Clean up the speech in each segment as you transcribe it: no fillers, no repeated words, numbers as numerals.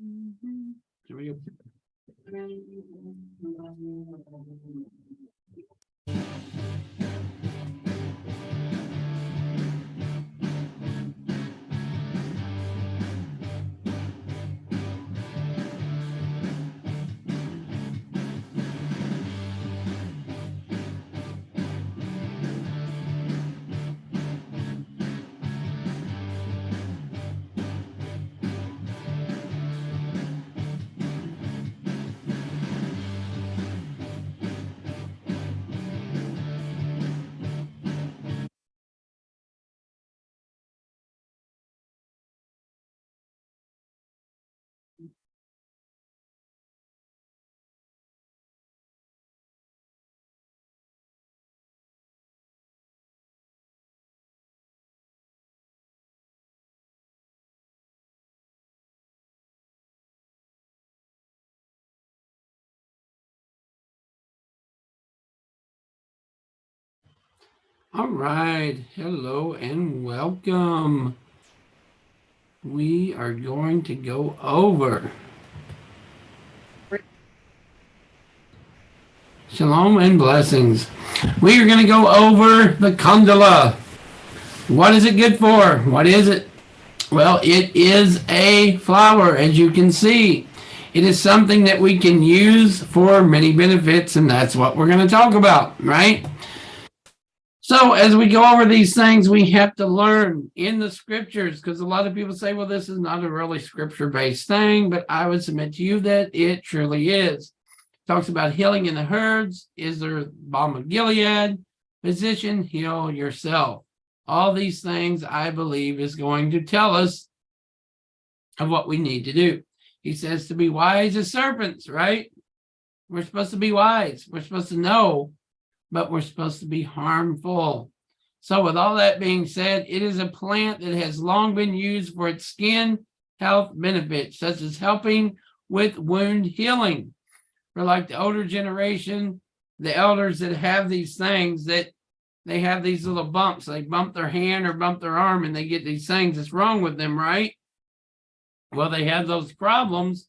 Here we go. All right, hello and welcome. We are going to go over shalom and blessings. We are going to go over the Calendula. What is it good for? What is it? Well, it is a flower, as you can see. It is something that we can use for many benefits, and that's what we're going to talk about, right? So as we go over these things, we have to learn in the scriptures, because a lot of people say, well, this is not a really scripture-based thing, but I would submit to you that it truly is. It talks about healing in the herbs. Is there balm of Gilead? Physician, heal yourself. All these things, I believe, is going to tell us of what we need to do. He says to be wise as serpents, right? We're supposed to be wise. We're supposed to know, but we're supposed to be harmful. So with all that being said, it is a plant that has long been used for its skin health benefits, such as helping with wound healing. For like the older generation, the elders that have these things, that they have these little bumps, they bump their hand or bump their arm and they get these things that's wrong with them, right? Well, they have those problems.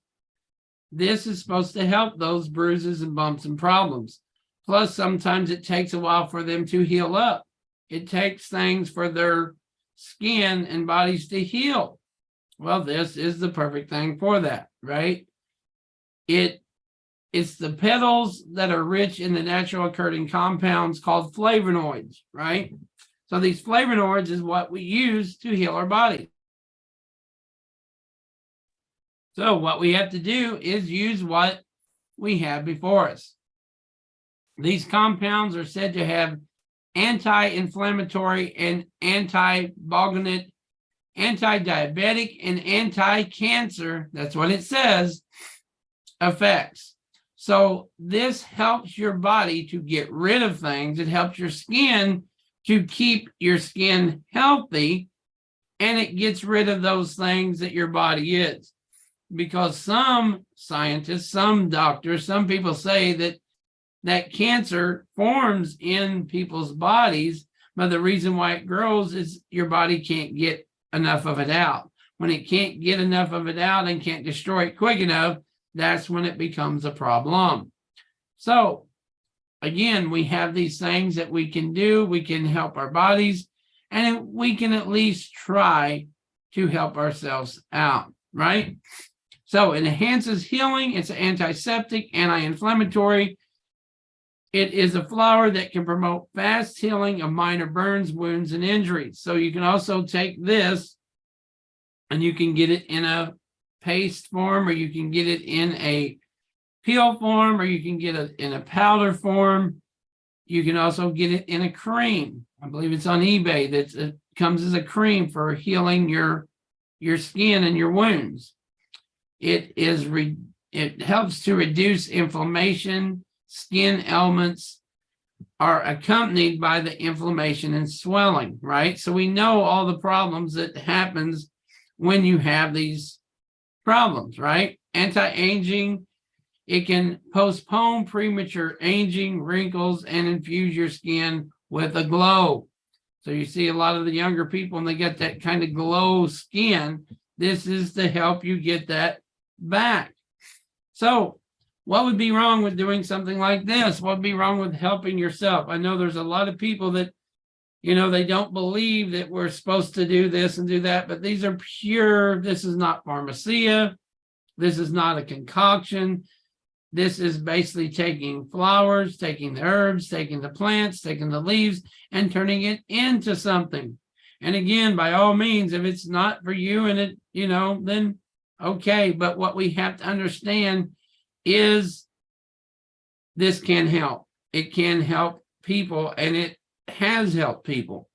This is supposed to help those bruises and bumps and problems. Plus, sometimes it takes a while for them to heal up. It takes things for their skin and bodies to heal. Well, this is the perfect thing for that, right? It's the petals that are rich in the natural occurring compounds called flavonoids, right? So these flavonoids is what we use to heal our body. So what we have to do is use what we have before us. These compounds are said to have anti-inflammatory and anti-bulgant, anti-diabetic, and anti-cancer, that's what it says, effects. So this helps your body to get rid of things. It helps your skin to keep your skin healthy, and it gets rid of those things that your body is. Because some scientists, some doctors, some people say that cancer forms in people's bodies, but the reason why it grows is your body can't get enough of it out. When it can't get enough of it out and can't destroy it quick enough, that's when it becomes a problem. So again, we have these things that we can do. We can help our bodies, and we can at least try to help ourselves out, right? So it enhances healing. It's antiseptic, anti-inflammatory. It is a flower that can promote fast healing of minor burns, wounds, and injuries. So you can also take this and you can get it in a paste form, or you can get it in a peel form, or you can get it in a powder form. You can also get it in a cream. I believe it's on eBay. It comes as a cream for healing your skin and your wounds. It helps to reduce inflammation. Skin ailments are accompanied by the inflammation and swelling, right? So we know all the problems that happens when you have these problems, right? Anti-aging, it can postpone premature aging, wrinkles, and infuse your skin with a glow. So you see a lot of the younger people, and they get that kind of glow skin. This is to help you get that back. So what would be wrong with doing something like this? What would be wrong with helping yourself? I know there's a lot of people that, they don't believe that we're supposed to do this and do that, but these are pure. This is not pharmacia. This is not a concoction. This is basically taking flowers, taking the herbs, taking the plants, taking the leaves, and turning it into something. And again, by all means, if it's not for you and it, then okay. But what we have to understand is this can help. It can help people, and it has helped people.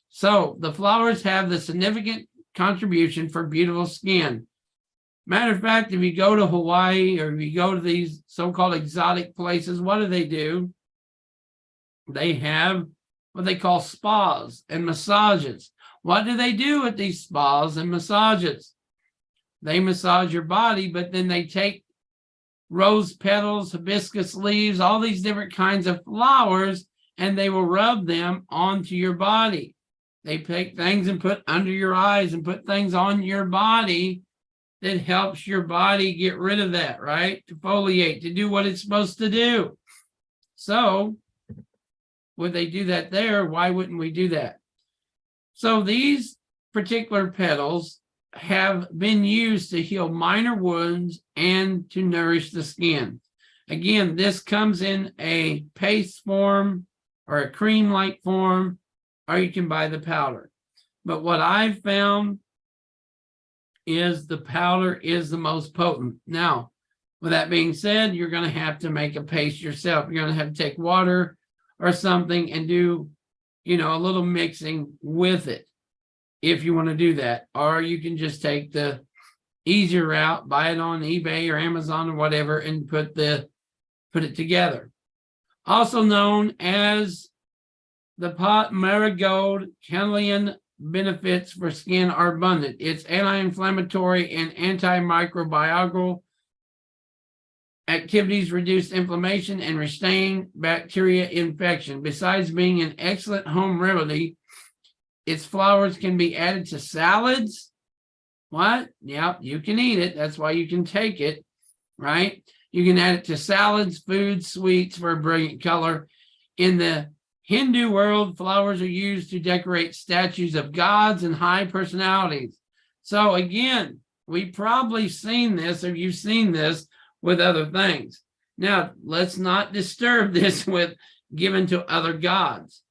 So the flowers have the significant contribution for beautiful skin. Matter of fact, if you go to Hawaii or if you go to these so-called exotic places, what do? They have what they call spas and massages. What do they do at these spas and massages? They massage your body, but then they take rose petals, hibiscus leaves, all these different kinds of flowers, and they will rub them onto your body. They take things and put under your eyes and put things on your body that helps your body get rid of that, right? To foliate, to do what it's supposed to do. So, would they do that there? Why wouldn't we do that? So these particular petals have been used to heal minor wounds and to nourish the skin. Again, this comes in a paste form or a cream-like form, or you can buy the powder. But what I've found is the powder is the most potent. Now, with that being said, you're going to have to make a paste yourself. You're going to have to take water or something and do, a little mixing with it if you want to do that. Or you can just take the easier route, buy it on eBay or Amazon or whatever, and put it together. Also known as the pot marigold, Calendula benefits for skin are abundant. It's anti-inflammatory and antimicrobial activities, reduce inflammation and restrain bacteria infection. Besides being an excellent home remedy, its flowers can be added to salads. What? Yeah, you can eat it. That's why you can take it, right? You can add it to salads, foods, sweets for a brilliant color. In the Hindu world, flowers are used to decorate statues of gods and high personalities. So again, we've probably seen this, or you've seen this with other things. Now, let's not disturb this with given to other gods.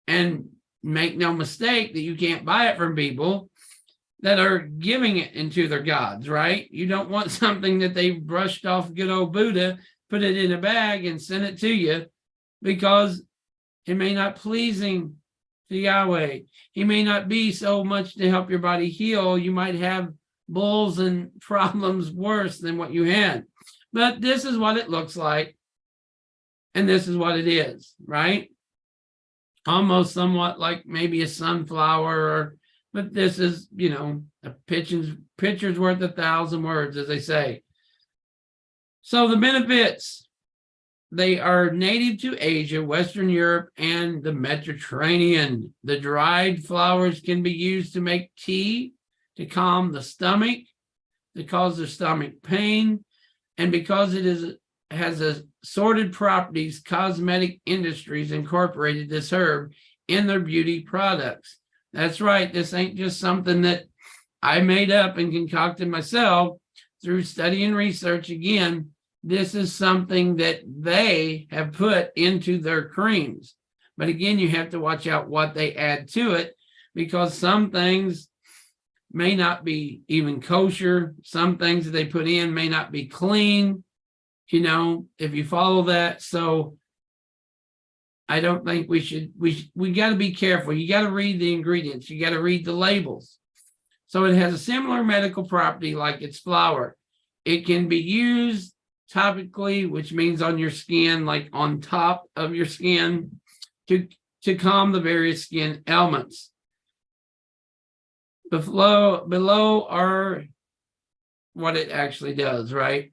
And make no mistake that you can't buy it from people that are giving it into their gods, right? You don't want something that they brushed off good old Buddha, put it in a bag and sent it to you, because it may not pleasing to Yahweh. He may not be so much to help your body heal. You might have bulls and problems worse than what you had. But this is what it looks like. And this is what it is, right? Almost somewhat like maybe a sunflower, but this is, a picture's worth 1,000 words, as they say. So the benefits, they are native to Asia, Western Europe, and the Mediterranean. The dried flowers can be used to make tea, to calm the stomach, to cause the stomach pain, and because it has assorted properties, cosmetic industries incorporated this herb in their beauty products. That's right. This ain't just something that I made up and concocted myself through study and research. Again, this is something that they have put into their creams. But again, you have to watch out what they add to it, because some things may not be even kosher. Some things that they put in may not be clean, if you follow that. So I don't think we got to be careful. You got to read the ingredients. You got to read the labels. So it has a similar medical property like its flower. It can be used topically, which means on your skin, like on top of your skin, to calm the various skin ailments. Below are what it actually does, right?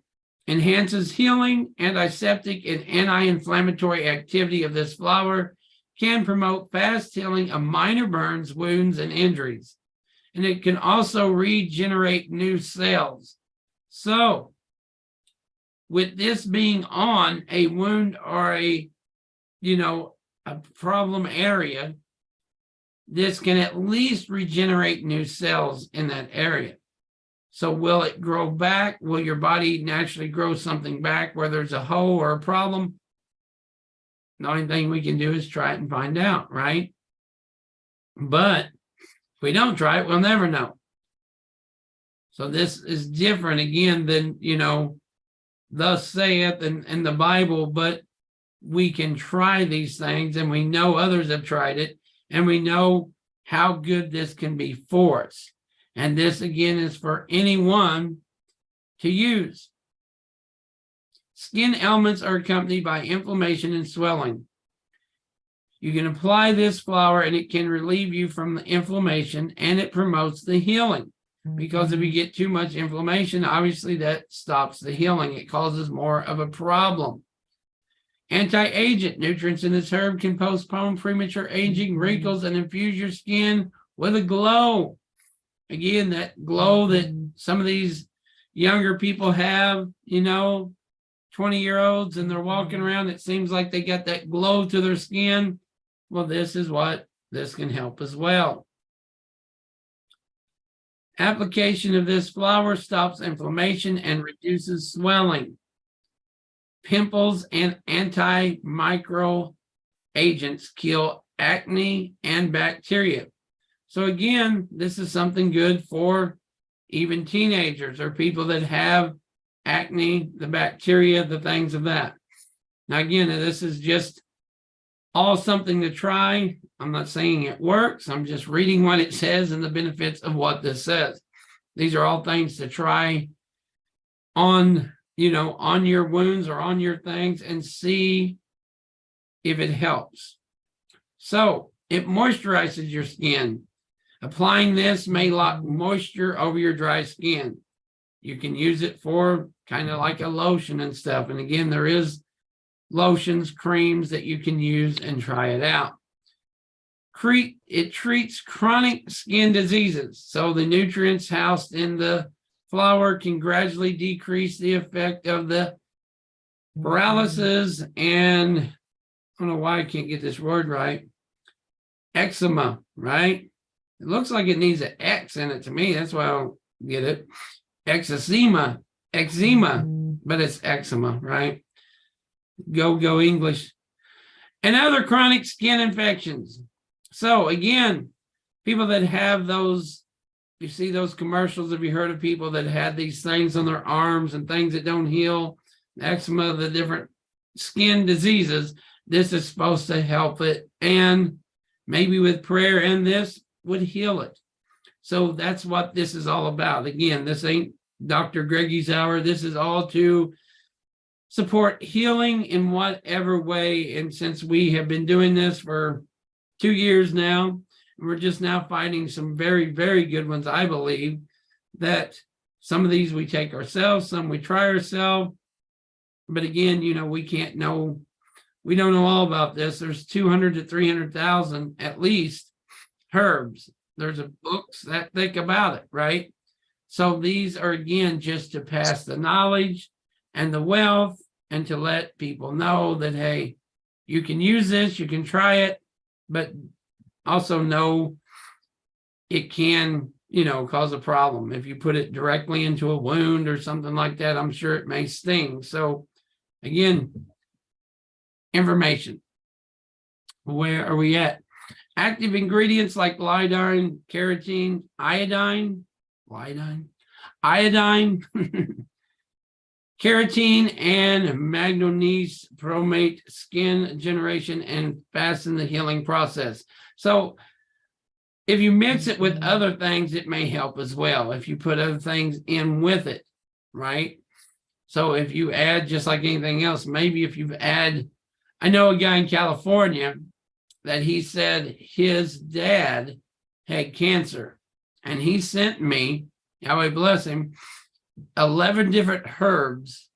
Enhances healing, antiseptic, and anti-inflammatory activity of this flower, can promote fast healing of minor burns, wounds, and injuries. And it can also regenerate new cells. So with this being on a wound or a problem area, this can at least regenerate new cells in that area. So will it grow back? Will your body naturally grow something back where there's a hole or a problem? The only thing we can do is try it and find out, right? But if we don't try it, we'll never know. So this is different again than, thus saith in the Bible, but we can try these things and we know others have tried it and we know how good this can be for us. And this again is for anyone to use. Skin ailments are accompanied by inflammation and swelling. You can apply this flower and it can relieve you from the inflammation and it promotes the healing. Because if you get too much inflammation, obviously that stops the healing. It causes more of a problem. Anti-aging nutrients in this herb can postpone premature aging, wrinkles, and infuse your skin with a glow. Again, that glow that some of these younger people have, 20-year-olds, and they're walking around, it seems like they got that glow to their skin. Well, this is what this can help as well. Application of this flower stops inflammation and reduces swelling. Pimples and antimicrobial agents kill acne and bacteria. So again, this is something good for even teenagers or people that have acne, the bacteria, the things of that. Now again, this is just all something to try. I'm not saying it works. I'm just reading what it says and the benefits of what this says. These are all things to try on, on your wounds or on your things and see if it helps. So it moisturizes your skin. Applying this may lock moisture over your dry skin. You can use it for kind of like a lotion and stuff. And again, there is lotions, creams that you can use and try it out. It treats chronic skin diseases. So the nutrients housed in the flower can gradually decrease the effect of the paralysis and, I don't know why I can't get this word right, eczema, right? It looks like it needs an X in it to me. That's why I don't get it. Eczema, but it's eczema, right? Go English. And other chronic skin infections. So again, people that have those, you see those commercials, have you heard of people that had these things on their arms and things that don't heal? Eczema, the different skin diseases. This is supposed to help it. And maybe with prayer and this would heal it. So that's what this is all about. Again, this ain't Dr. Greggy's hour. This is all to support healing in whatever way. And since we have been doing this for 2 years now, we're just now finding some very, very good ones, I believe, that some of these we take ourselves, some we try ourselves. But again, we can't know, we don't know all about this. There's 200 to 300,000 at least herbs. There's books that think about it, right? So these are, again, just to pass the knowledge and the wealth and to let people know that, hey, you can use this, you can try it, but also know it can, cause a problem. If you put it directly into a wound or something like that, I'm sure it may sting. So again, information. Where are we at? Active ingredients like iodine, keratin, iodine, keratin, and manganese promote skin generation and fasten the healing process. So if you mix it with other things, it may help as well. If you put other things in with it, right? So if you add, just like anything else, maybe if you add, I know a guy in California that he said his dad had cancer, and he sent me, Yahweh bless him, 11 different herbs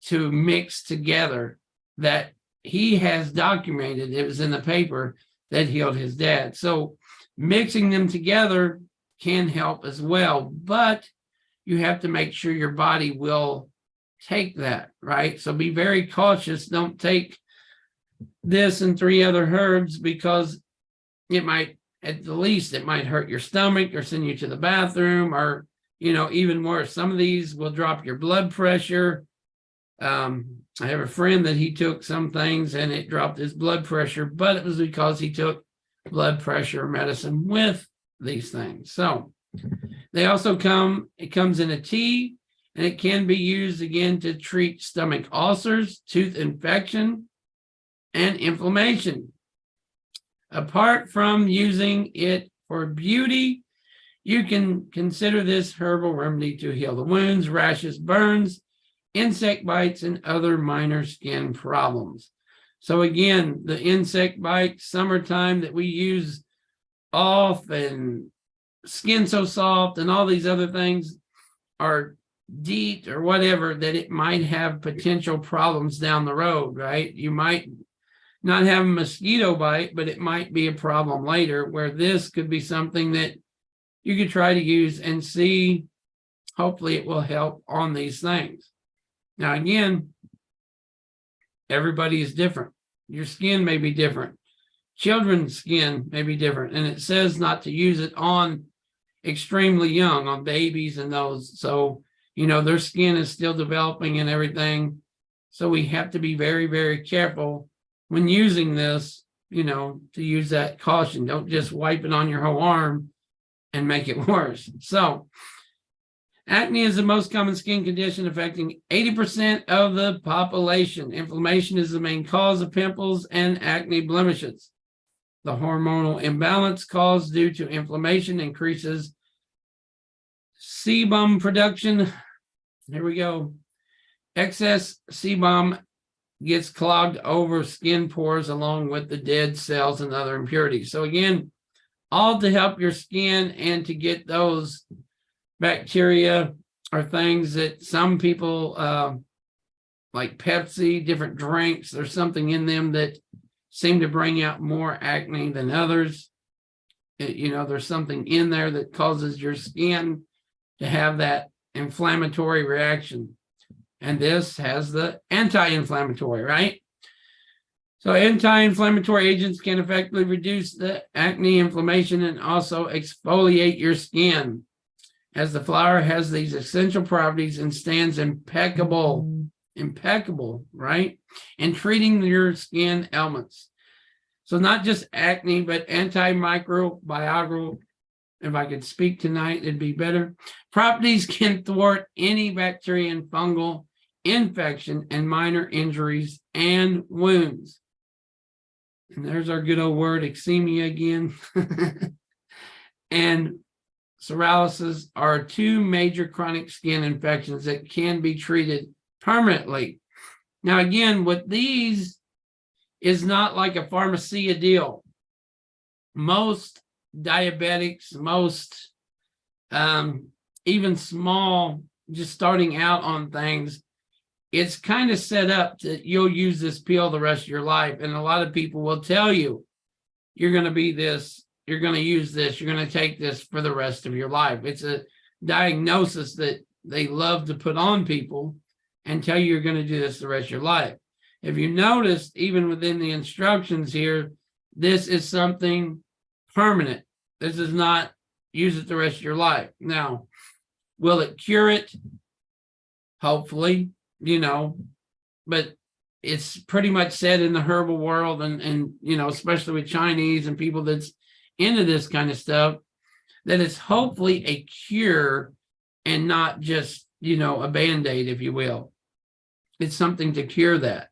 to mix together that he has documented. It was in the paper that healed his dad. So mixing them together can help as well, but you have to make sure your body will take that, right? So be very cautious. Don't take this and 3 other herbs, because it might, at the least, it might hurt your stomach or send you to the bathroom, or, even worse, some of these will drop your blood pressure. I have a friend that he took some things and it dropped his blood pressure, but it was because he took blood pressure medicine with these things. So they also it comes in a tea, and it can be used again to treat stomach ulcers, tooth infection, and inflammation. Apart from using it for beauty, you can consider this herbal remedy to heal the wounds, rashes, burns, insect bites, and other minor skin problems. So again, the insect bites, summertime, that we use off, and Skin So Soft and all these other things, are DEET or whatever, that it might have potential problems down the road, right? You might not have a mosquito bite, but it might be a problem later, where this could be something that you could try to use and see. Hopefully it will help on these things. Now, again, everybody is different. Your skin may be different. Children's skin may be different. And it says not to use it on extremely young, on babies and those. So, their skin is still developing and everything. So we have to be very, very careful when using this, to use that caution. Don't just wipe it on your whole arm and make it worse. So acne is the most common skin condition affecting 80% of the population. Inflammation is the main cause of pimples and acne blemishes. The hormonal imbalance caused due to inflammation increases sebum production. Here we go. Excess sebum gets clogged over skin pores along with the dead cells and other impurities. So again, all to help your skin and to get those bacteria or things that some people, like Pepsi, different drinks, there's something in them that seem to bring out more acne than others. There's something in there that causes your skin to have that inflammatory reaction. And this has the anti-inflammatory, right? So anti-inflammatory agents can effectively reduce the acne, inflammation, and also exfoliate your skin, as the flower has these essential properties and stands impeccable, right? In treating your skin ailments. So not just acne, but antimicrobial, if I could speak tonight, it'd be better. Properties can thwart any bacteria and fungal infection and minor injuries and wounds. And there's our good old word, eczema again. And psoriasis are 2 major chronic skin infections that can be treated permanently. Now, again, with these is not like a pharmacia deal. Most diabetics, most even small, just starting out on things, it's kind of set up that you'll use this pill the rest of your life. And a lot of people will tell you, you're going to be this, you're going to use this, you're going to take this for the rest of your life. It's a diagnosis that they love to put on people and tell you you're going to do this the rest of your life. If you noticed, even within the instructions here, this is something permanent. This is not use it the rest of your life. Now, will it cure it? Hopefully, but it's pretty much said in the herbal world and especially with Chinese and people that's into this kind of stuff, that it's hopefully a cure and not just, a Band-Aid, if you will. It's something to cure that.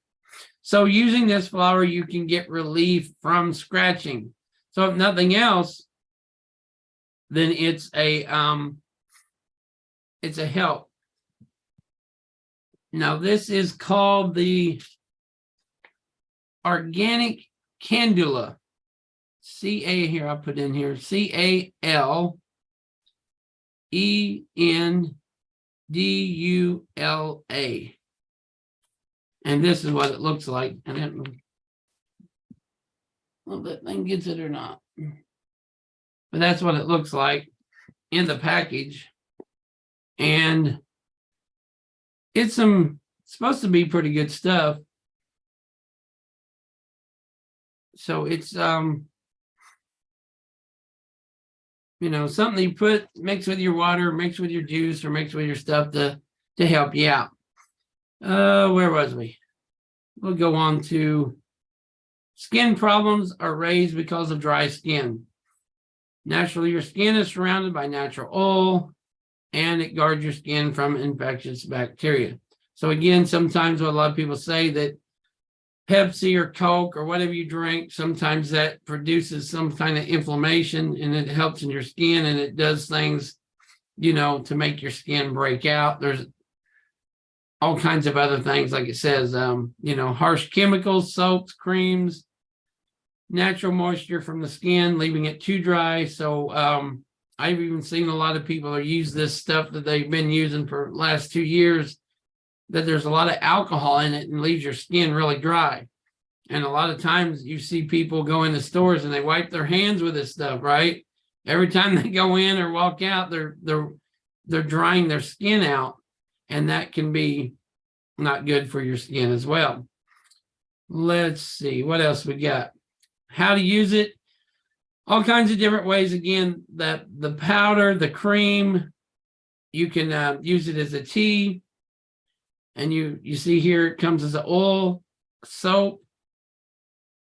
So using this flower, you can get relief from scratching. So if nothing else, then it's a help. Now this is called the organic Calendula. Here, I'll put in here, Calendula. And this is what it looks like. And I don't know if that thing gets it or not. But that's what it looks like in the package. And it's supposed to be pretty good stuff. So it's you know, something you mix with your water, mix with your juice, or mix with your stuff to help you out. Where was we? We'll go on to skin problems are raised because of dry skin. Naturally, your skin is surrounded by natural oil, and it guards your skin from infectious bacteria. So again, sometimes what a lot of people say that Pepsi or Coke or whatever you drink, sometimes that produces some kind of inflammation, and it helps in your skin, and it does things, you know, to make your skin break out. There's all kinds of other things, like it says, you know, harsh chemicals, soaps, creams, natural moisture from the skin, leaving it too dry. So I've even seen a lot of people use this stuff that they've been using for the last 2 years, that there's a lot of alcohol in it and leaves your skin really dry. And a lot of times you see people go into stores and they wipe their hands with this stuff, right? Every time they go in or walk out, they're drying their skin out, and that can be not good for your skin as well. Let's see what else we got. How to use it, all kinds of different ways. Again, the powder, the cream, you can use it as a tea. And you see here, it comes as an oil, soap.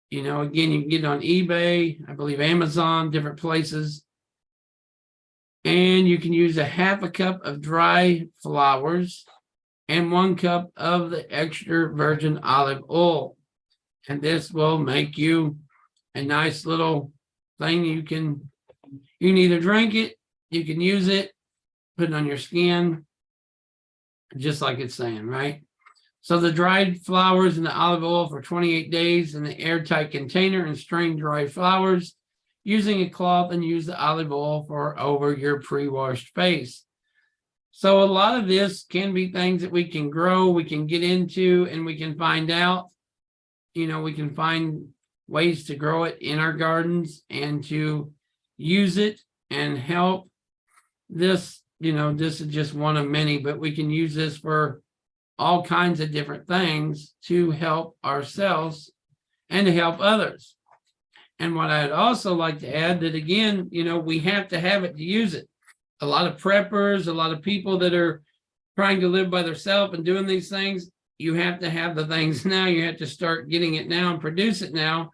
You know, again, you can get it on eBay, I believe Amazon, different places. And you can use a half a cup of dry flowers and 1 cup of the extra virgin olive oil. And this will make you a nice little thing. You can either drink it, you can use it, put it on your skin, just like it's saying, right? So the dried flowers and the olive oil for 28 days in an airtight container, and strain dried flowers using a cloth, and use the olive oil for over your pre-washed face. So a lot of this can be things that we can grow, we can get into, and we can find out, you know, we can find ways to grow it in our gardens and to use it and help. This, you know, this is just one of many, but we can use this for all kinds of different things to help ourselves and to help others. And what I'd also like to add, that again, you know, we have to have it to use it. A lot of preppers, a lot of people that are trying to live by themselves and doing these things, you have to have the things now. You have to start getting it now and produce it now,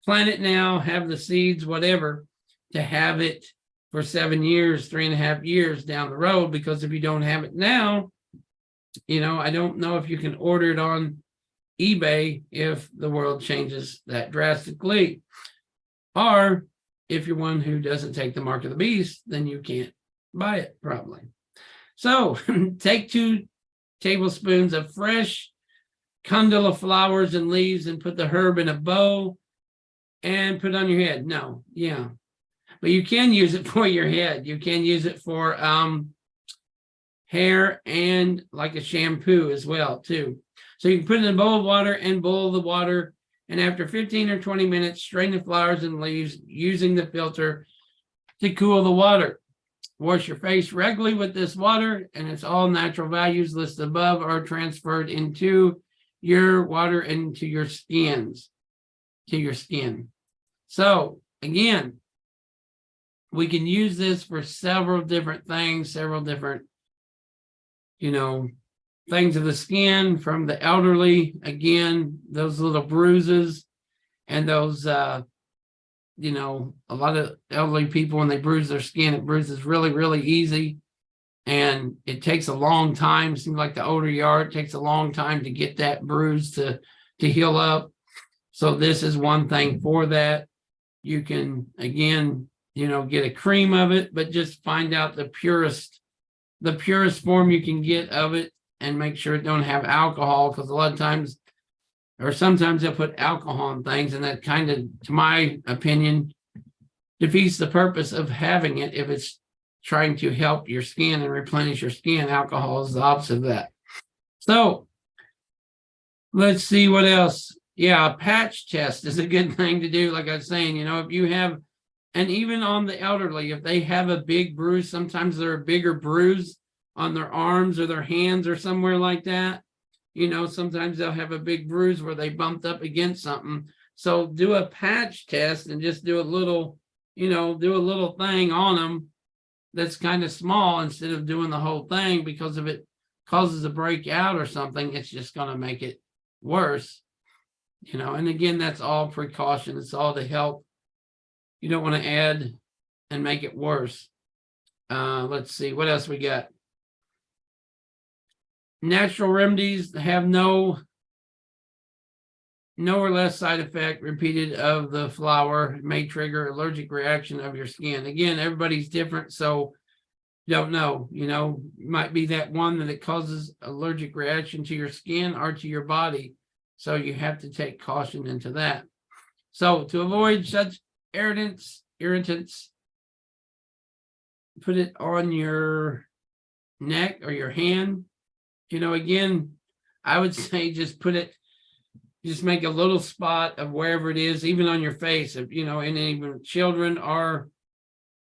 plant it now, have the seeds, whatever, to have it for 7 years, 3.5 years down the road. Because if you don't have it now, you know, I don't know if you can order it on eBay if the world changes that drastically. Or if you're one who doesn't take the mark of the beast, then you can't buy it probably. So take 2 tablespoons of fresh Calendula flowers and leaves and put the herb in a bowl and put it on your head. No, yeah. But you can use it for your head. You can use it for hair and like a shampoo as well too. So you can put it in a bowl of water and boil the water. And after 15 or 20 minutes, strain the flowers and leaves using the filter to cool the water. Wash your face regularly with this water, and it's all natural values listed above are transferred into your water and to your skins, to your skin. So again, we can use this for several different things, several different, you know, things of the skin. From the elderly, again, those little bruises and those, you know, a lot of elderly people, when they bruise their skin, it bruises really, really easy. And it takes a long time. It seems like the older you are, it takes a long time to get that bruise to heal up. So this is one thing for that. You can, again, you know, get a cream of it, but just find out the purest form you can get of it, and make sure it don't have alcohol, because a lot of times, or sometimes they'll put alcohol in things, and that kind of, to my opinion, defeats the purpose of having it. If it's trying to help your skin and replenish your skin, alcohol is the opposite of that. So let's see what else. Yeah, a patch test is a good thing to do. Like I was saying, you know, if you have, and even on the elderly, if they have a big bruise, sometimes they're a bigger bruise on their arms or their hands or somewhere like that. You know, sometimes they'll have a big bruise where they bumped up against something. So do a patch test and just do a little, you know, do a little thing on them that's kind of small instead of doing the whole thing, because if it causes a breakout or something, it's just going to make it worse. You know, and again, that's all precaution. It's all to help. You don't want to add and make it worse. Let's see, what else we got? Natural remedies have no or less side effect repeated of the flower may trigger allergic reaction of your skin. Again, everybody's different, so don't know. You know, might be that one that it causes allergic reaction to your skin or to your body. So you have to take caution into that. So to avoid such irritants, put it on your neck or your hand. You know, again, I would say just make a little spot of wherever it is, even on your face, if, you know, and even children or,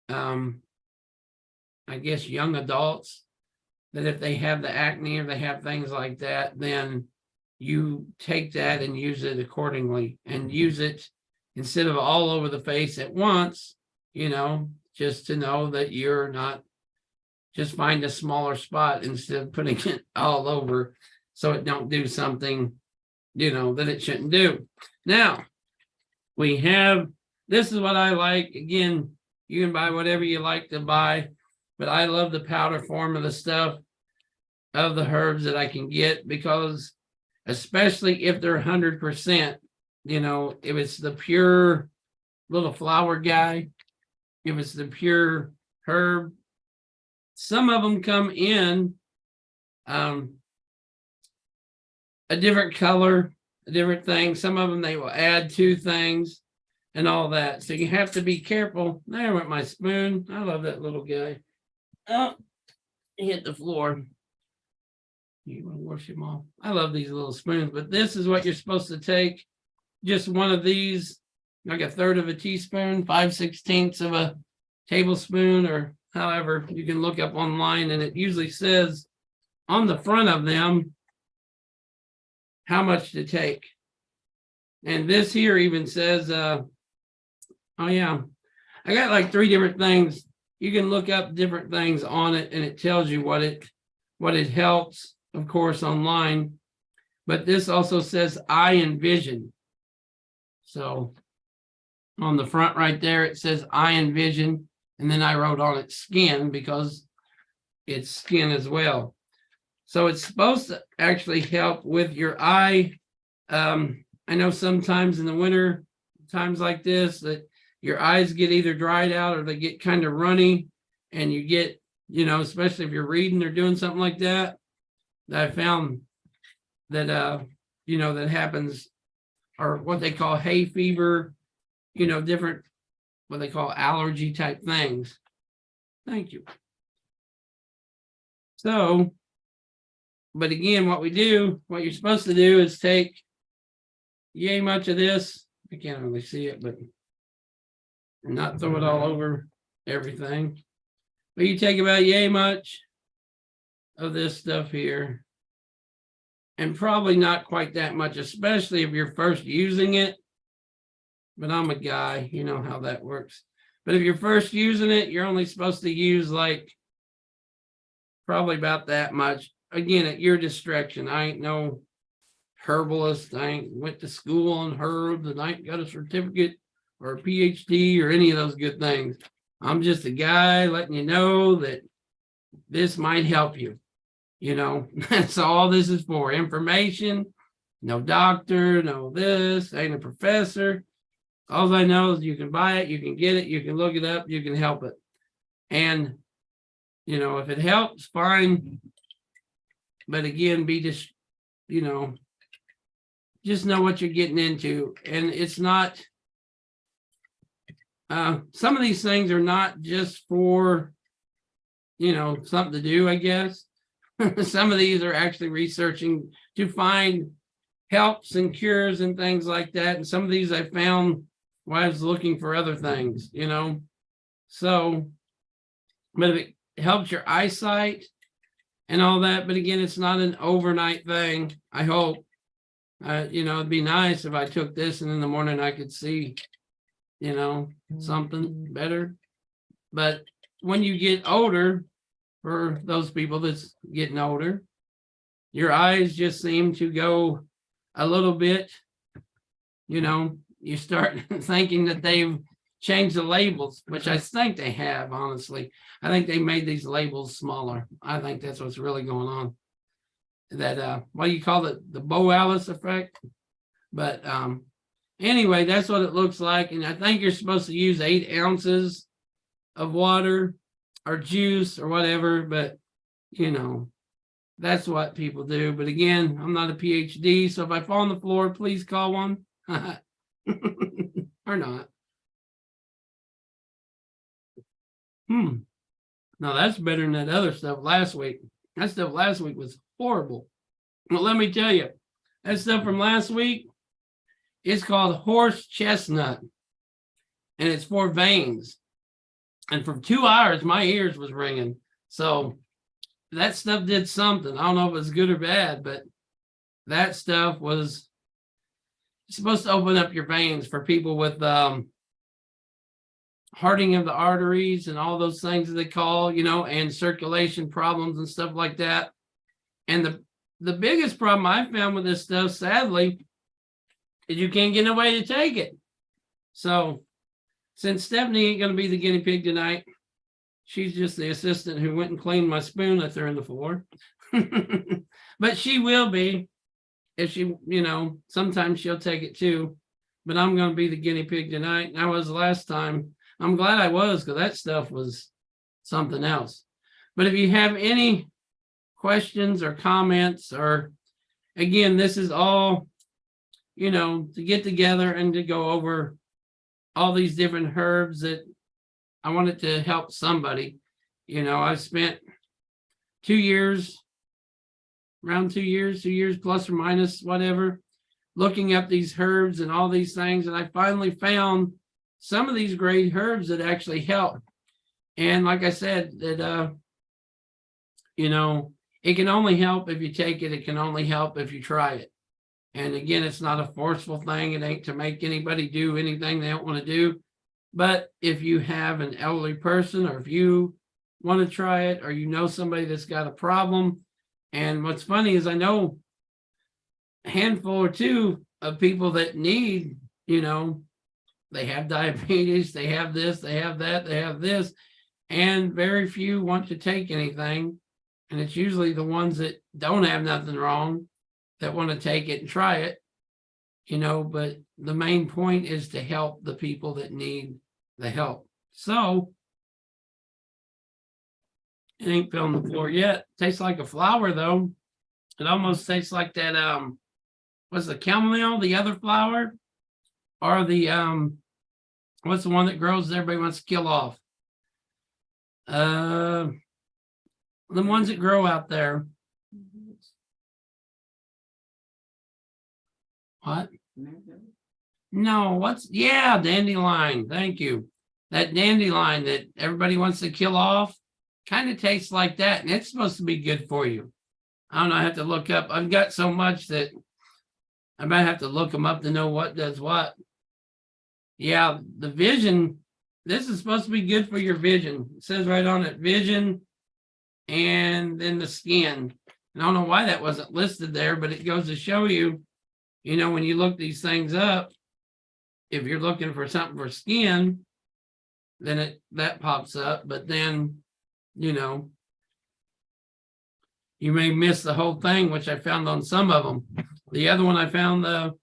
I guess, young adults, that if they have the acne or they have things like that, then you take that and use it accordingly, and use it instead of all over the face at once, you know, just to know that you're not, just find a smaller spot instead of putting it all over, so it don't do something, you know, that it shouldn't do. Now, we have, this is what I like. Again, you can buy whatever you like to buy, but I love the powder form of the stuff, of the herbs that I can get, because especially if they're 100%, you know, if it's the pure little flower guy, if it's the pure herb, some of them come in a different color, a different thing. Some of them they will add 2 things and all that. So you have to be careful. There went my spoon. I love that little guy. Oh, he hit the floor. You want to wash him off? I love these little spoons, but this is what you're supposed to take. Just one of these, like 1/3 of a teaspoon, 5/16 of a tablespoon, or however you can look up online, and it usually says on the front of them how much to take. And this here even says, oh yeah, I got like 3 different things. You can look up different things on it, and it tells you what it helps, of course, online. But this also says eye and vision. So on the front right there, it says eye and vision. And then I wrote on it skin, because it's skin as well. So it's supposed to actually help with your eye. I know sometimes in the winter, times like this, that your eyes get either dried out or they get kind of runny, and you get, you know, especially if you're reading or doing something like that, that I found that, you know, that happens, or what they call hay fever, you know, different, what they call allergy type things. Thank you. So, but again, what you're supposed to do is take yay much of this. I can't really see it, but not throw it all over everything. But you take about yay much of this stuff here, and probably not quite that much, especially if you're first using it. But I'm a guy, you know how that works. But if you're first using it, you're only supposed to use like probably about that much. Again, at your discretion. I ain't no herbalist. I ain't went to school on herbs, and I ain't got a certificate or a PhD or any of those good things. I'm just a guy letting you know that this might help you. You know, that's all this is for. Information. No doctor, no this, ain't a professor. All I know is you can buy it, you can get it, you can look it up, you can help it. And, you know, if it helps, fine. But again, be just, you know, just know what you're getting into. And it's not, some of these things are not just for, you know, something to do, I guess. Some of these are actually researching to find helps and cures and things like that. And some of these I found while I was looking for other things, you know. So, but if it helps your eyesight, and all that. But again, it's not an overnight thing. I hope. It'd be nice if I took this and in the morning I could see, something better. But when you get older, for those people that's getting older, your eyes just seem to go a little bit, you start thinking that they've changed the labels, which I think they have, honestly. I think they made these labels smaller. I think that's what's really going on. That, what do you call it? The Bo Alice effect. But anyway, that's what it looks like. And I think you're supposed to use 8 ounces of water or juice or whatever. But, that's what people do. But again, I'm not a PhD. So if I fall on the floor, please call one. Or not. No, that's better than that other stuff last week. That stuff last week was horrible. Well, let me tell you, that stuff from last week, it's called horse chestnut. And it's for veins. And for 2 hours, my ears was ringing. So that stuff did something. I don't know if it was good or bad, but that stuff was supposed to open up your veins for people with hardening of the arteries and all those things that they call, and circulation problems and stuff like that. And the biggest problem I found with this stuff, sadly, is you can't get no way to take it. So since Stephanie ain't going to be the guinea pig tonight, she's just the assistant who went and cleaned my spoon I threw on the floor. But she will be, if she, sometimes she'll take it too. But I'm going to be the guinea pig tonight. And I was last time. I'm glad I was, because that stuff was something else. But if you have any questions or comments, or again, this is all, to get together and to go over all these different herbs that I wanted to help somebody. I've spent 2 years, around 2 years, 2 years plus or minus, whatever, looking up these herbs and all these things. And I finally found some of these great herbs that actually help. And like I said, that, it can only help if you take it. It can only help if you try it. And again, it's not a forceful thing. It ain't to make anybody do anything they don't want to do. But if you have an elderly person, or if you want to try it, or somebody that's got a problem. And what's funny is I know a handful or two of people that need, they have diabetes, they have this, they have that, they have this, and very few want to take anything. And it's usually the ones that don't have nothing wrong that want to take it and try it, but the main point is to help the people that need the help. So it ain't fell on the floor yet. Tastes like a flower though. It almost tastes like that, what's the chamomile, the other flower? Or the, what's the one that grows that everybody wants to kill off? The ones that grow out there. What? No, dandelion. Thank you. That dandelion that everybody wants to kill off kind of tastes like that. And it's supposed to be good for you. I don't know. I have to look up. I've got so much that I might have to look them up to know what does what. Yeah, the vision. This is supposed to be good for your vision. It says right on it, vision, and then the skin. And I don't know why that wasn't listed there, but it goes to show you, when you look these things up, if you're looking for something for skin, then that pops up. But then, you may miss the whole thing, which I found on some of them. The other one I found about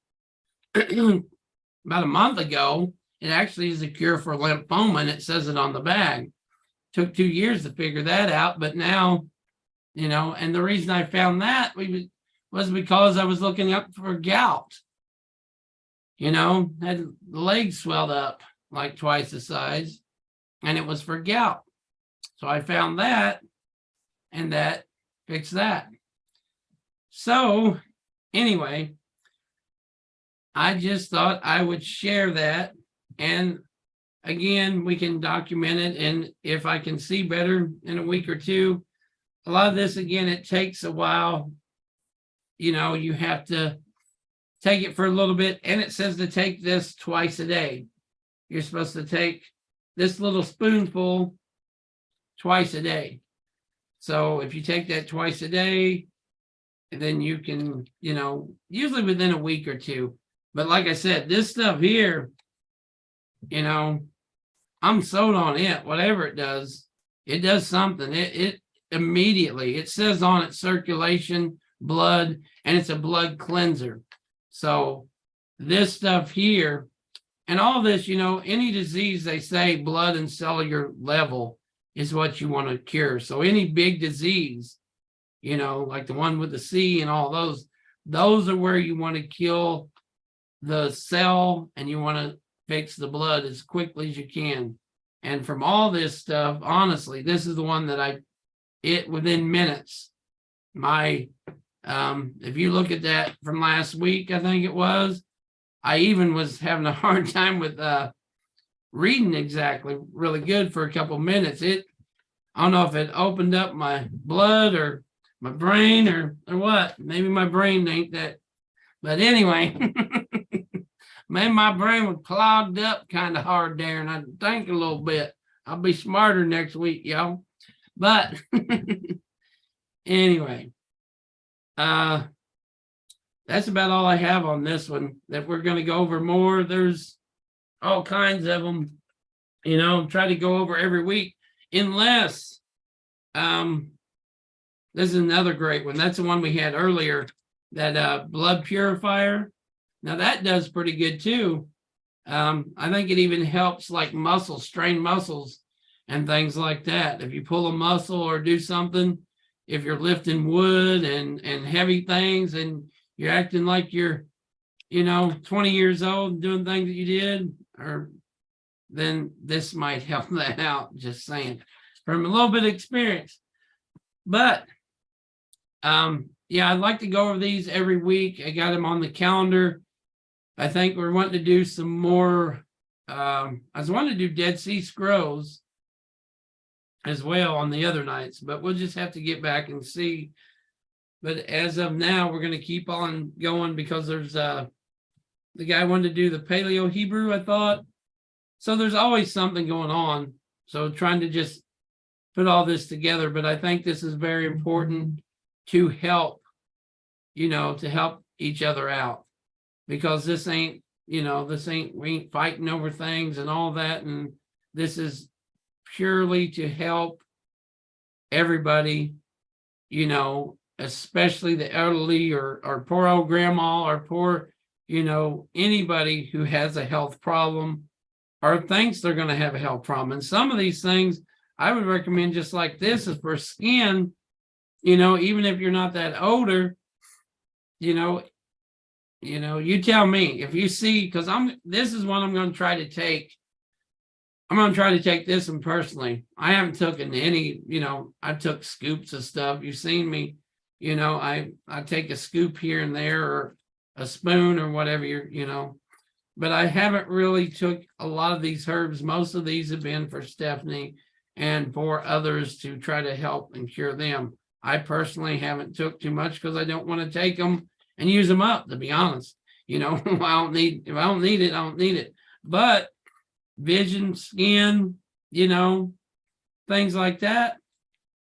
a month ago, it actually is a cure for lymphoma, and it says it on the bag. Took 2 years to figure that out, but now, and the reason I found that was because I was looking up for gout. Had the legs swelled up like twice the size, and it was for gout. So I found that, and that fixed that. So anyway, I just thought I would share that. And again, we can document it. And if I can see better in a week or two, a lot of this, again, it takes a while. You have to take it for a little bit, and it says to take this twice a day. You're supposed to take this little spoonful twice a day. So if you take that twice a day, then you can, usually within a week or two. But like I said, this stuff here, I'm sold on it. Whatever it does something. It immediately, it says on it circulation, blood, and it's a blood cleanser. So this stuff here, and all this, any disease, they say blood and cellular level is what you want to cure. So any big disease, like the one with the C and all those are where you want to kill the cell, and you want to fix the blood as quickly as you can. And from all this stuff, honestly, this is the one that within minutes, if you look at that from last week, I think it was, I even was having a hard time with reading exactly really good for a couple minutes. I don't know if it opened up my blood or my brain or what. Maybe my brain ain't that. But anyway, maybe my brain was clogged up kind of hard there, and I think a little bit. I'll be smarter next week, y'all. But anyway, that's about all I have on this one. That we're going to go over more. There's all kinds of them, try to go over every week, unless this is another great one. That's the one we had earlier, that blood purifier. Now that does pretty good too. I think it even helps like strain muscles and things like that. If you pull a muscle or do something, if you're lifting wood and heavy things, and you're acting like you're, 20 years old doing things that you did, then this might help that out. Just saying, from a little bit of experience. But I'd like to go over these every week. I got them on the calendar. I think we're wanting to do some more. I was wanting to do Dead Sea Scrolls as well on the other nights, but we'll just have to get back and see. But as of now, we're going to keep on going, because there's the guy wanted to do the Paleo Hebrew, I thought. So there's always something going on. So trying to just put all this together. But I think this is very important to help, to help each other out, because this ain't, we ain't fighting over things and all that. And this is purely to help everybody, especially the elderly or poor old grandma, or poor, anybody who has a health problem or thinks they're going to have a health problem. And some of these things I would recommend, just like this, is for skin, even if you're not that older, you tell me if you see, because this is one I'm going to try to take. I'm going to try to take this one personally. I haven't taken any, I took scoops of stuff. You've seen me, I take a scoop here and there, or a spoon or whatever, but I haven't really took a lot of these herbs. Most of these have been for Stephanie and for others to try to help and cure them. I personally haven't took too much, because I don't want to take them and use them up, to be honest. If I don't need it, I don't need it. But vision, skin, things like that,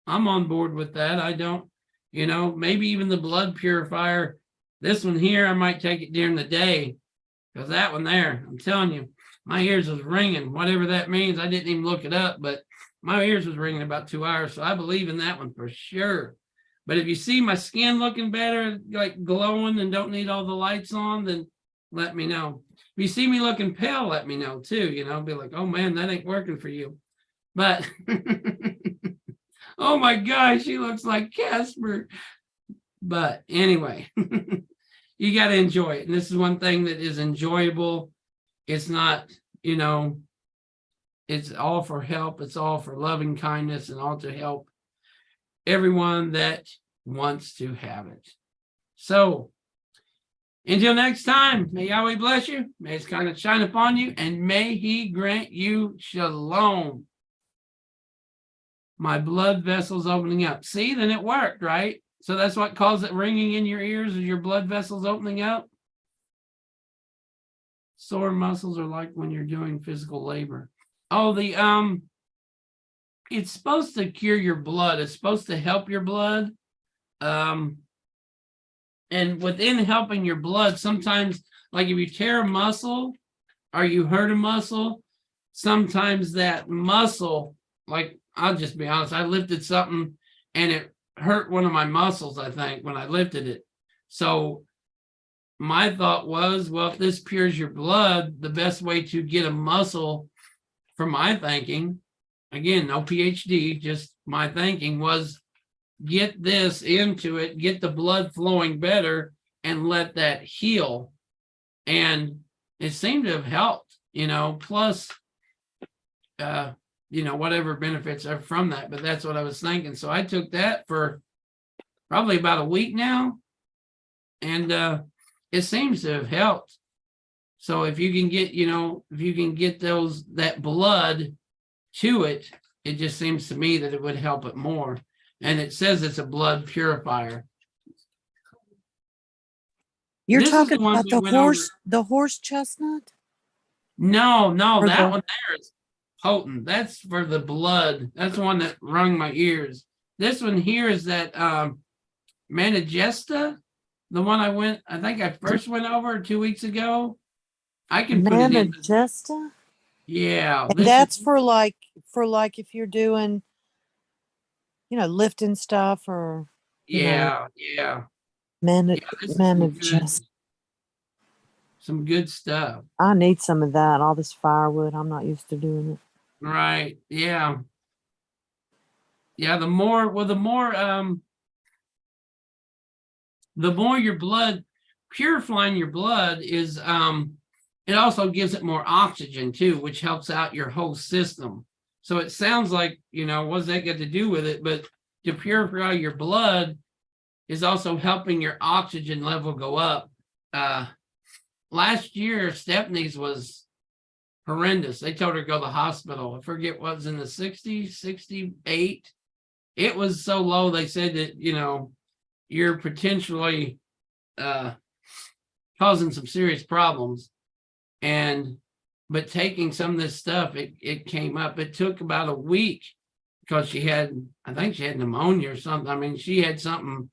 I'm on board with that. I don't, maybe even the blood purifier. This one here, I might take it during the day, because that one there, I'm telling you, my ears was ringing, whatever that means. I didn't even look it up, but my ears was ringing about 2 hours. So I believe in that one for sure. But if you see my skin looking better, like glowing and don't need all the lights on, then let me know. If you see me looking pale, let me know too. Be like, oh man, that ain't working for you. But oh my gosh, she looks like Casper. But anyway, you got to enjoy it. And this is one thing that is enjoyable. It's not, it's all for help. It's all for loving kindness, and all to help everyone that wants to have it. So until next time, may Yahweh bless you. May his kindness shine upon you, and may he grant you shalom. my blood vessels opening up. See, then it worked, right? So that's what causes it ringing in your ears, is your blood vessels opening up. Sore muscles are like when you're doing physical labor. Oh, it's supposed to cure your blood. It's supposed to help your blood. And within helping your blood, sometimes, like if you tear a muscle or you hurt a muscle, sometimes that muscle, like I'll just be honest, I lifted something and it hurt one of my muscles, I think, when I lifted it. So my thought was, well, if this cures your blood, the best way to get a muscle, from my thinking, again, no PhD, just my thinking, was get this into it, get the blood flowing better, and let that heal. And it seemed to have helped, plus, whatever benefits are from that. But that's what I was thinking. So I took that for probably about a week now, and it seems to have helped. So if you can get, that blood to it, it just seems to me that it would help it more. And it says it's a blood purifier. You're talking about the horse chestnut? No, that one there is potent. That's for the blood. That's the one that rung my ears. This one here is that Manigesta, the one I think I first went over 2 weeks ago. I can put it in. Manigesta? Yeah. And that's for like if you're doing, lifting stuff or yeah. Manigesta. Some good stuff. I need some of that. All this firewood. I'm not used to doing it. Right. Yeah. Yeah. The more your blood, purifying your blood is, it also gives it more oxygen too, which helps out your whole system. So it sounds like, what's that got to do with it? But to purify your blood is also helping your oxygen level go up. Last year, Stephanie's was horrendous. They told her to go to the hospital. I forget what was in the 60s, 68. It was so low, they said that, you're potentially causing some serious problems. But taking some of this stuff, it came up. It took about a week because I think she had pneumonia or something. I mean, she had something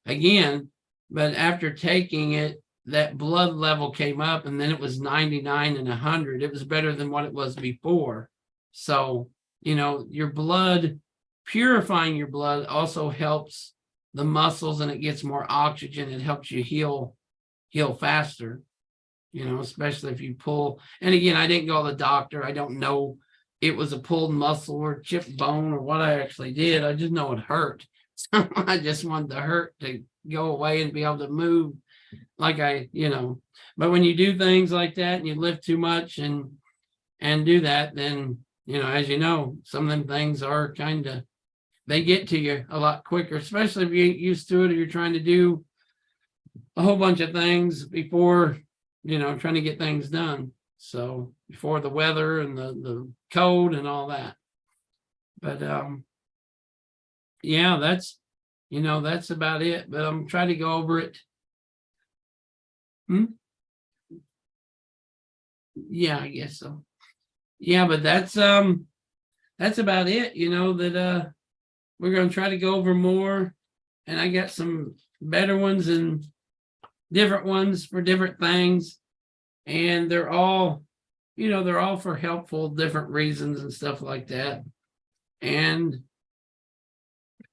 again, but after taking it, that blood level came up, and then it was 99 and 100. It was better than what it was before. So, your blood, purifying your blood also helps the muscles, and it gets more oxygen. It helps you heal faster, especially if you pull. And again, I didn't go to the doctor. I don't know it was a pulled muscle or chipped bone or what I actually did. I just know it hurt. So I just wanted the hurt to go away and be able to move like but when you do things like that and you lift too much and do that, then, as some of them things are they get to you a lot quicker, especially if you ain't used to it or you're trying to do a whole bunch of things before, trying to get things done. So before the weather and the cold and all that. But yeah, that's about it. But I'm trying to go over it. Yeah, I guess so. Yeah, but that's about it, that we're going to try to go over more, and I got some better ones and different ones for different things, and they're all for helpful different reasons and stuff like that. And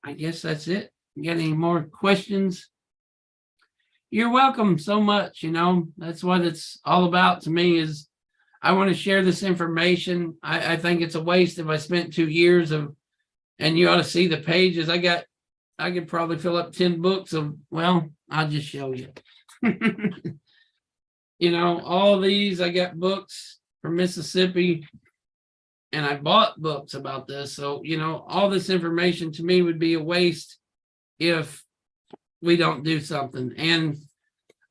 I guess that's it. You got any more questions? You're welcome so much. That's what it's all about to me, is I want to share this information. I think it's a waste if I spent 2 years and you ought to see the pages. I could probably fill up 10 books of, well, I'll just show you. All these, I got books from Mississippi, and I bought books about this. So, all this information to me would be a waste if we don't do something. And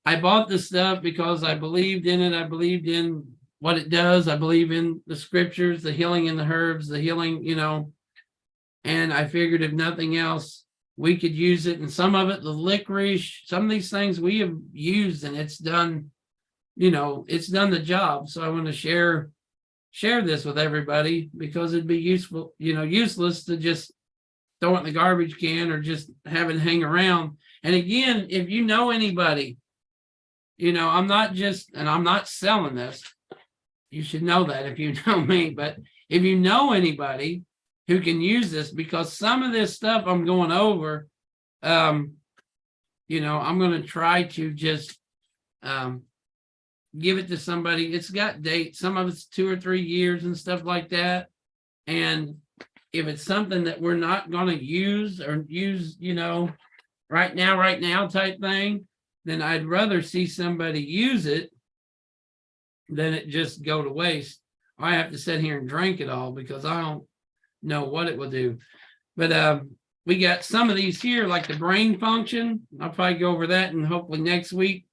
I bought this stuff because I believed in it. I believed in what it does. I believe in the scriptures, the healing in the herbs, the healing, And I figured if nothing else, we could use it. And some of it, the licorice, some of these things we have used and it's done, it's done the job. So I want to share this with everybody because it'd be useful, useless to just throw it in the garbage can or just have it hang around. And again, if you know anybody, I'm not selling this. You should know that if you know me, but if you know anybody who can use this, because some of this stuff I'm going over, I'm going to try to just give it to somebody. It's got dates. Some of it's 2 or 3 years and stuff like that. And if it's something that we're not going to use right now type thing, then I'd rather see somebody use it than it just go to waste. I have to sit here and drink it all because I don't know what it will do. But we got some of these here, like the brain function. I'll probably go over that and hopefully next week.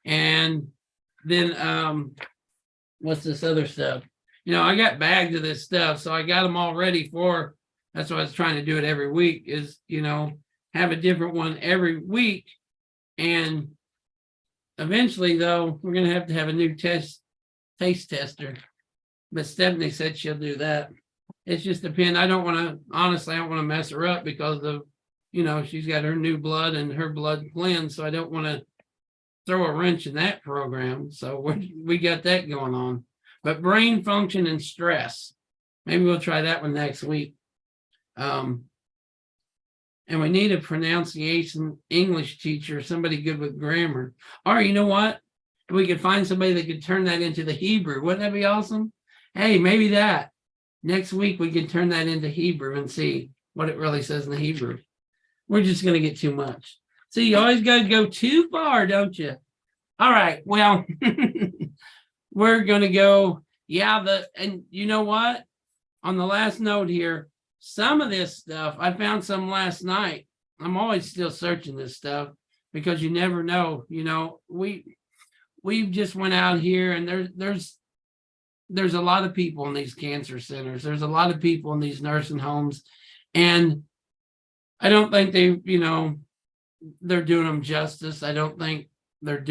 And then what's this other stuff? I got bags of this stuff, so I got them all ready for. That's why I was trying to do it every week. Is have a different one every week, and eventually, though, we're gonna have to have a new taste tester. But Stephanie said she'll do that. It's just depend. I don't want to mess her up because of, she's got her new blood and her blood cleansed. So I don't want to throw a wrench in that program. So we got that going on. But brain function and stress, maybe we'll try that one next week. And we need a pronunciation English teacher, somebody good with grammar. Or you know what? We could find somebody that could turn that into the Hebrew. Wouldn't that be awesome? Hey, maybe that. Next week, we can turn that into Hebrew and see what it really says in the Hebrew. We're just going to get too much. See, you always got to go too far, don't you? All right. Well, we're going to go. Yeah. And you know what? On the last note here, some of this stuff, I found some last night. I'm always still searching this stuff because you never know. We've just went out here and there's a lot of people in these cancer centers. There's a lot of people in these nursing homes. And I don't think they're doing them justice. I don't think they're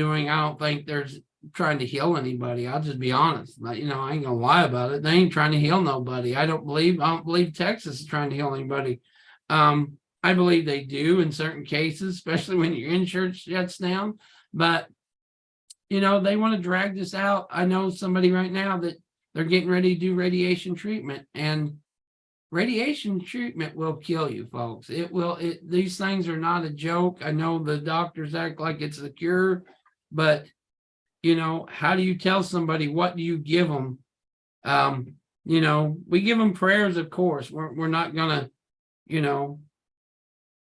trying to heal anybody. I'll just be honest. I ain't gonna lie about it. They ain't trying to heal nobody. I don't believe Texas is trying to heal anybody. I believe they do in certain cases, especially when your insurance shuts down. But they want to drag this out. I know somebody right now that they're getting ready to do radiation treatment, and radiation treatment will kill you, folks. It will. These things are not a joke. I know the doctors act like it's a cure, but how do you tell somebody? What do you give them? We give them prayers, of course. We're not gonna,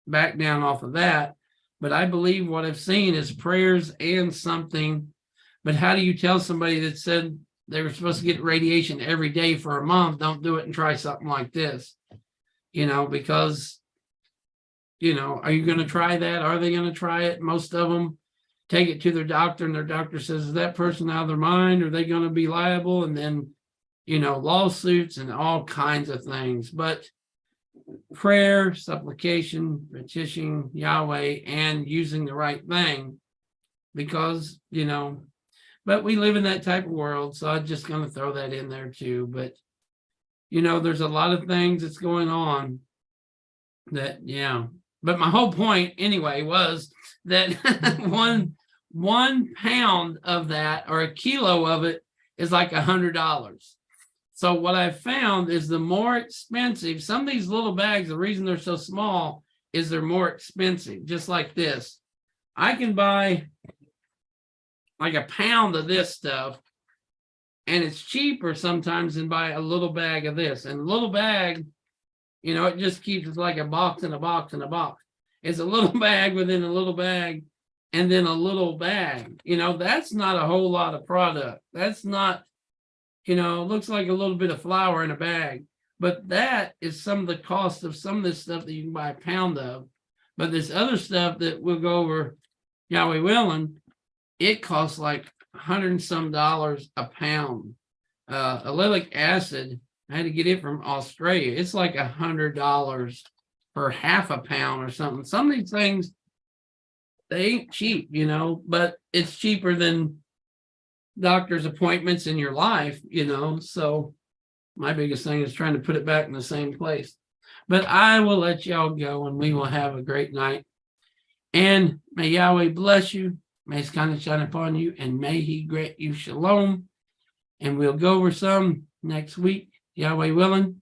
back down off of that. But I believe what I've seen is prayers and something. But how do you tell somebody that said they were supposed to get radiation every day for a month, don't do it and try something like this? Because, are you going to try that? Are they going to try it? Most of them take it to their doctor and their doctor says, is that person out of their mind? Are they going to be liable? And then, lawsuits and all kinds of things. But prayer, supplication, petitioning Yahweh, and using the right thing because, but we live in that type of world. So I'm just going to throw that in there too. But, there's a lot of things that's going on that, but my whole point anyway was that one pound of that or a kilo of it is like $100. So what I've found is the more expensive, some of these little bags, the reason they're so small is they're more expensive, just like this. I can buy like a pound of this stuff and it's cheaper sometimes than buy a little bag of this. And a little bag, it just keeps it like a box and a box and a box. It's a little bag within a little bag and then a little bag. That's not a whole lot of product. That's not, looks like a little bit of flour in a bag. But that is some of the cost of some of this stuff that you can buy a pound of. But this other stuff that we'll go over, Yahweh willing, it costs like $100 and some a pound. Allylic acid I had to get it from Australia. It's like $100 for half a pound or something. Some of these things, they ain't cheap, but it's cheaper than doctor's appointments in your life, So my biggest thing is trying to put it back in the same place. But I will let y'all go and we will have a great night. And may Yahweh bless you, may his kindness shine upon you, and may he grant you shalom. And we'll go over some next week, Yahweh willing.